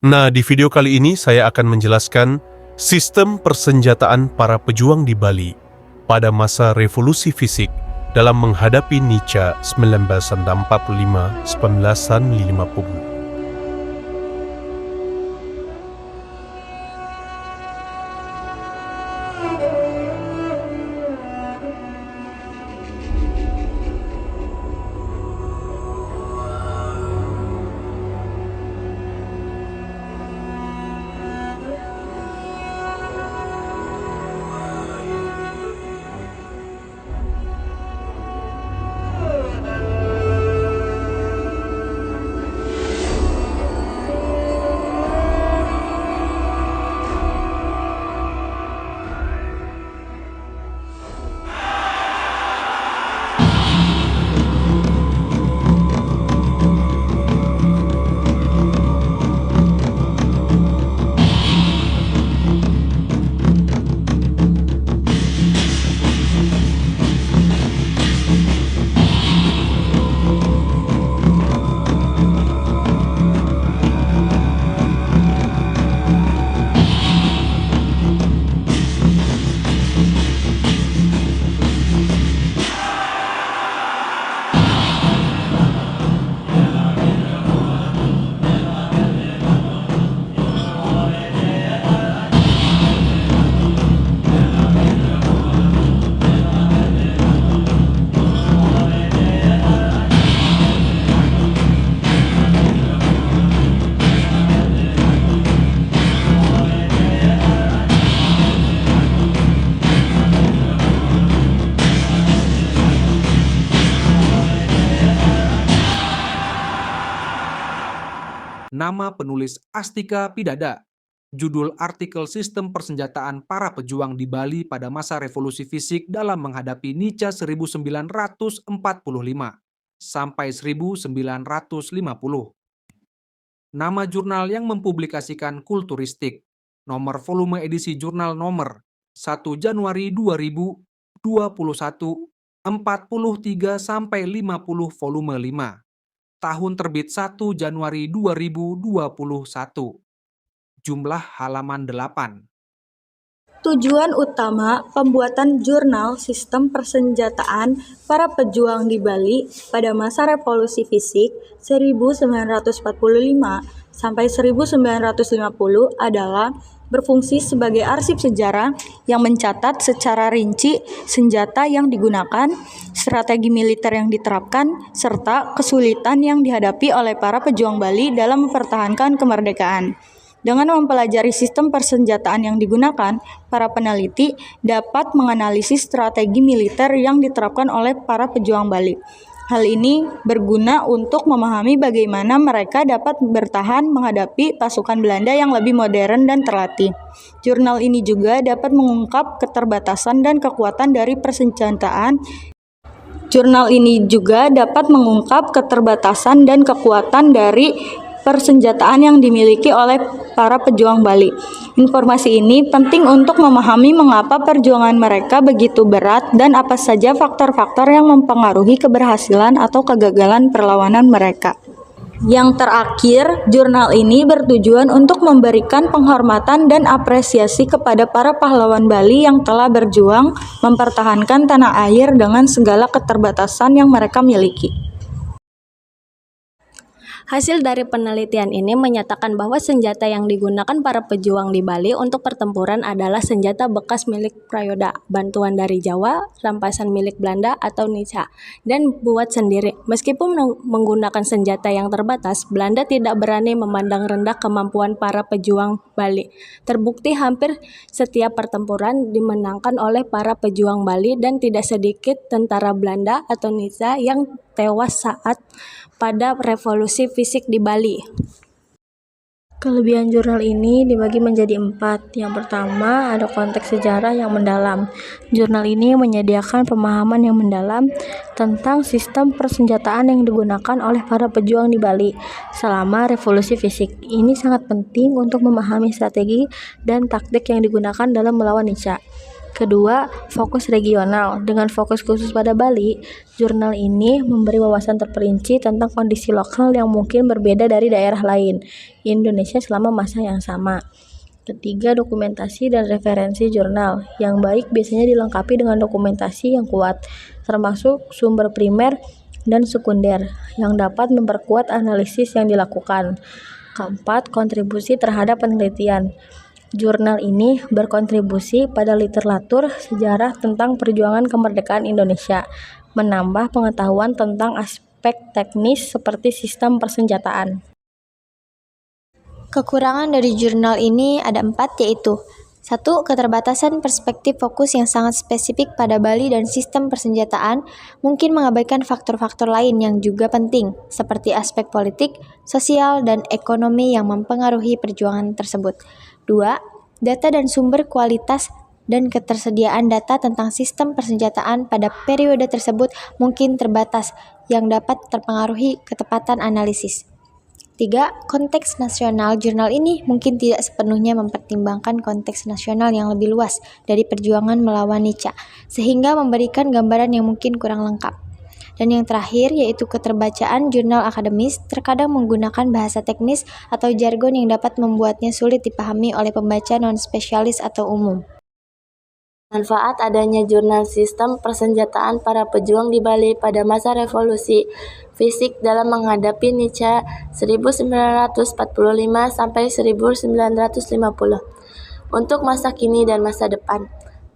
Nah, di video kali ini saya akan menjelaskan sistem persenjataan para pejuang di Bali pada masa revolusi fisik dalam menghadapi Nica 1945-1950. Nama penulis Astika Pidada. Judul artikel Sistem Persenjataan Para Pejuang di Bali pada Masa Revolusi Fisik dalam Menghadapi Nica 1945 sampai 1950. Nama jurnal yang mempublikasikan Kulturistik. Nomor volume edisi jurnal nomor 1 Januari 2021, 43 sampai 50 volume 5. Tahun terbit 1 Januari 2021. Jumlah halaman 8. Tujuan utama pembuatan jurnal Sistem Persenjataan Para Pejuang di Bali pada masa Revolusi Fisik 1945 sampai 1950 adalah berfungsi sebagai arsip sejarah yang mencatat secara rinci senjata yang digunakan, strategi militer yang diterapkan, serta kesulitan yang dihadapi oleh para pejuang Bali dalam mempertahankan kemerdekaan. Dengan mempelajari sistem persenjataan yang digunakan, para peneliti dapat menganalisis strategi militer yang diterapkan oleh para pejuang Bali. Hal ini berguna untuk memahami bagaimana mereka dapat bertahan menghadapi pasukan Belanda yang lebih modern dan terlatih. Jurnal ini juga dapat mengungkap keterbatasan dan kekuatan dari persenjataan yang dimiliki oleh para pejuang Bali. Informasi ini penting untuk memahami mengapa perjuangan mereka begitu berat dan apa saja faktor-faktor yang mempengaruhi keberhasilan atau kegagalan perlawanan mereka. Yang terakhir, jurnal ini bertujuan untuk memberikan penghormatan dan apresiasi kepada para pahlawan Bali yang telah berjuang mempertahankan tanah air dengan segala keterbatasan yang mereka miliki. Hasil dari penelitian ini menyatakan bahwa senjata yang digunakan para pejuang di Bali untuk pertempuran adalah senjata bekas milik Prayoda, bantuan dari Jawa, rampasan milik Belanda atau Nica, dan buat sendiri. Meskipun menggunakan senjata yang terbatas, Belanda tidak berani memandang rendah kemampuan para pejuang Bali. Terbukti hampir setiap pertempuran dimenangkan oleh para pejuang Bali dan tidak sedikit tentara Belanda atau Nica yang tewas saat pada revolusi fisik di Bali. Kelebihan jurnal ini dibagi menjadi 4. Yang pertama, ada konteks sejarah yang mendalam. Jurnal ini menyediakan pemahaman yang mendalam tentang sistem persenjataan yang digunakan oleh para pejuang di Bali selama revolusi fisik. Ini sangat penting untuk memahami strategi dan taktik yang digunakan dalam melawan Nica. Kedua, fokus regional. Dengan fokus khusus pada Bali, jurnal ini memberi wawasan terperinci tentang kondisi lokal yang mungkin berbeda dari daerah lain di Indonesia selama masa yang sama. Ketiga, dokumentasi dan referensi jurnal. Yang baik biasanya dilengkapi dengan dokumentasi yang kuat, termasuk sumber primer dan sekunder, yang dapat memperkuat analisis yang dilakukan. Keempat, kontribusi terhadap penelitian. Jurnal ini berkontribusi pada literatur sejarah tentang perjuangan kemerdekaan Indonesia, menambah pengetahuan tentang aspek teknis seperti sistem persenjataan. Kekurangan dari jurnal ini ada 4, yaitu 1. Keterbatasan perspektif fokus yang sangat spesifik pada Bali dan sistem persenjataan mungkin mengabaikan faktor-faktor lain yang juga penting, seperti aspek politik, sosial, dan ekonomi yang mempengaruhi perjuangan tersebut. 2. Data dan sumber kualitas dan ketersediaan data tentang sistem persenjataan pada periode tersebut mungkin terbatas, yang dapat terpengaruhi ketepatan analisis. 3. Konteks nasional. Jurnal ini mungkin tidak sepenuhnya mempertimbangkan konteks nasional yang lebih luas dari perjuangan melawan Nica, sehingga memberikan gambaran yang mungkin kurang lengkap. Dan yang terakhir, yaitu keterbacaan jurnal akademis terkadang menggunakan bahasa teknis atau jargon yang dapat membuatnya sulit dipahami oleh pembaca non-spesialis atau umum. Manfaat adanya jurnal sistem persenjataan para pejuang di Bali pada masa revolusi fisik dalam menghadapi Nica 1945 sampai 1950 untuk masa kini dan masa depan.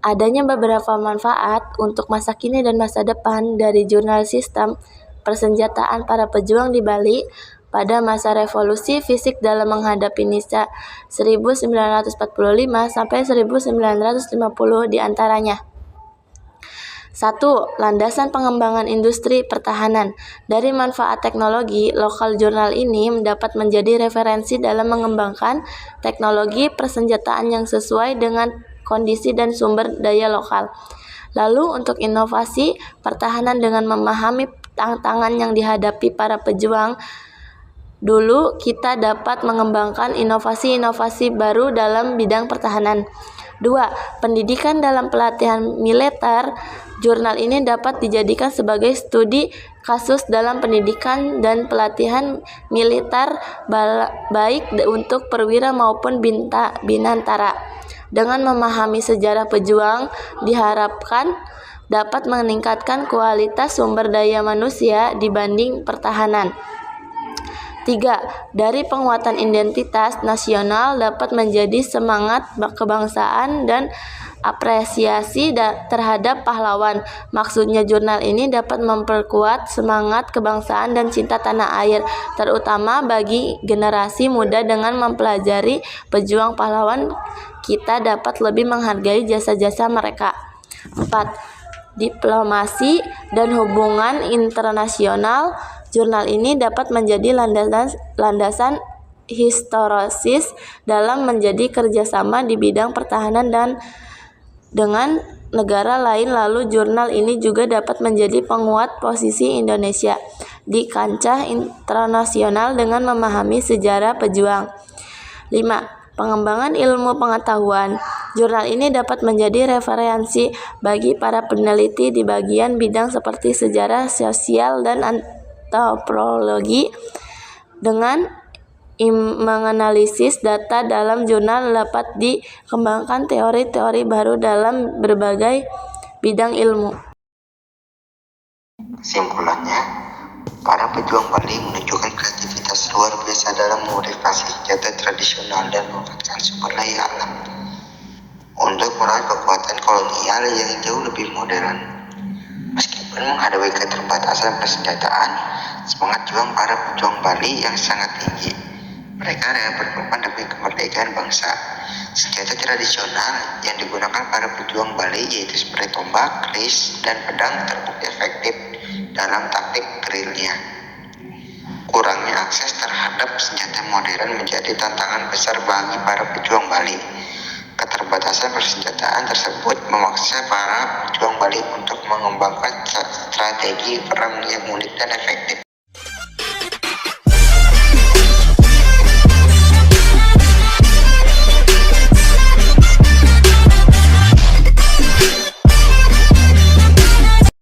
Adanya beberapa manfaat untuk masa kini dan masa depan dari jurnal sistem persenjataan para pejuang di Bali pada masa revolusi fisik dalam menghadapi Nica 1945 sampai 1950 diantaranya. 1. Landasan pengembangan industri pertahanan. Dari manfaat teknologi, lokal jurnal ini dapat menjadi referensi dalam mengembangkan teknologi persenjataan yang sesuai dengan kondisi dan sumber daya lokal. Lalu untuk inovasi pertahanan dengan memahami tantangan yang dihadapi para pejuang, dulu kita dapat mengembangkan inovasi-inovasi baru dalam bidang pertahanan. 2. Pendidikan dalam pelatihan militer. Jurnal ini dapat dijadikan sebagai studi kasus dalam pendidikan dan pelatihan militer baik untuk perwira maupun binantara. Dengan memahami sejarah pejuang, diharapkan dapat meningkatkan kualitas sumber daya manusia dibanding pertahanan. 3. Dari penguatan identitas nasional dapat menjadi semangat kebangsaan dan apresiasi terhadap pahlawan. Maksudnya jurnal ini dapat memperkuat semangat kebangsaan dan cinta tanah air, terutama bagi generasi muda. Dengan mempelajari pejuang pahlawan, kita dapat lebih menghargai jasa-jasa mereka. 4. Diplomasi dan hubungan internasional. Jurnal ini dapat menjadi landasan historis dalam menjadi kerjasama di bidang pertahanan dan dengan negara lain. Lalu jurnal ini juga dapat menjadi penguat posisi Indonesia di kancah internasional dengan memahami sejarah pejuang. 5. Pengembangan ilmu pengetahuan. Jurnal ini dapat menjadi referensi bagi para peneliti di bagian bidang seperti sejarah, sosial, dan antropologi. Dengan menganalisis data dalam jurnal dapat dikembangkan teori-teori baru dalam berbagai bidang ilmu. Kesimpulannya, para pejuang Bali menunjukkan kreativitas luar biasa dalam memodifikasi senjata tradisional dan memanfaatkan sumber daya alam untuk meraih kekuatan kolonial yang jauh lebih modern. Meskipun menghadapi keterbatasan persenjataan, semangat juang para pejuang Bali yang sangat tinggi. Mereka rela berkorban demi kemerdekaan bangsa. Senjata tradisional yang digunakan para pejuang Bali yaitu seperti tombak, keris, dan pedang terbukti efektif dalam taktik gerilya. Kurangnya akses terhadap senjata modern menjadi tantangan besar bagi para pejuang Bali. Keterbatasan persenjataan tersebut memaksa para pejuang Bali untuk mengembangkan strategi perang yang unik dan efektif.